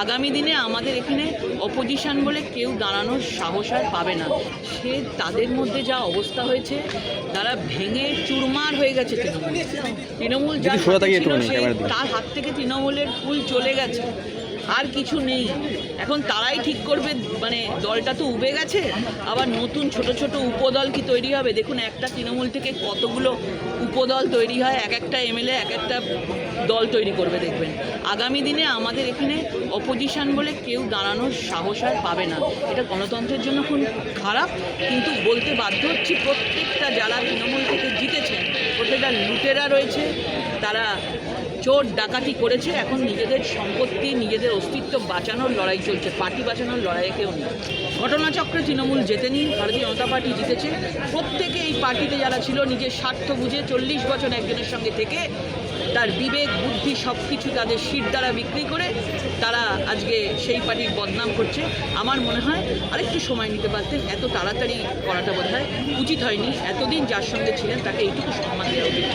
আগামী দিনে আমাদের এখানে অপোজিশন বলে কেউ দাঁড়ানোর সাহস আর পাবে না। সে তাদের মধ্যে যা অবস্থা হয়েছে, তারা ভেঙে চুরমার হয়ে গেছে। তৃণমূল যার হাতে ছিল, তার হাত থেকে তৃণমূলের ফুল চলে গেছে, আর কিছু নেই। এখন তারাই ঠিক করবে, মানে দলটা তো উবে গেছে, আবার নতুন ছোট ছোট উপদল কি তৈরি হবে। দেখুন একটা তৃণমূল থেকে কতগুলো উপদল তৈরি হয়, এক একটা এমএলএ এক একটা দল তৈরি করবে। দেখবেন আগামী দিনে আমাদের এখানে অপোজিশন বলে কেউ দাঁড়ানোর সাহস আর পাবে না। এটা গণতন্ত্রের জন্য খুব খারাপ, কিন্তু বলতে বাধ্য হচ্ছি প্রত্যেকটা যারা তৃণমূল থেকে জিতেছেন, প্রত্যেকটা লুটেরা রয়েছে, তারা চোর ডাকাতি করেছে। এখন নিজেদের সম্পত্তি, নিজেদের অস্তিত্ব বাঁচানোর লড়াই চলছে, পার্টি বাঁচানোর লড়াইয়ে কেউ নেই। ঘটনাচক্রে তৃণমূল জেতেনি, ভারতীয় জনতা পার্টি জিতেছে। প্রত্যেকে এই পার্টিতে যারা ছিল, নিজের স্বার্থ বুঝে 40 বছর একজনের সঙ্গে থেকে তার বিবেক বুদ্ধি সব কিছু তাদের সিট দ্বারা বিক্রি করে তারা আজকে সেই পার্টির বদনাম করছে। আমার মনে হয় আরেকটু সময় নিতে পারতেন, এত তাড়াতাড়ি করাটা বোধহয় উচিত হয়নি। এতদিন যার সঙ্গে ছিলেন তাকে এইটুকু সম্মান দেওয়া উচিত।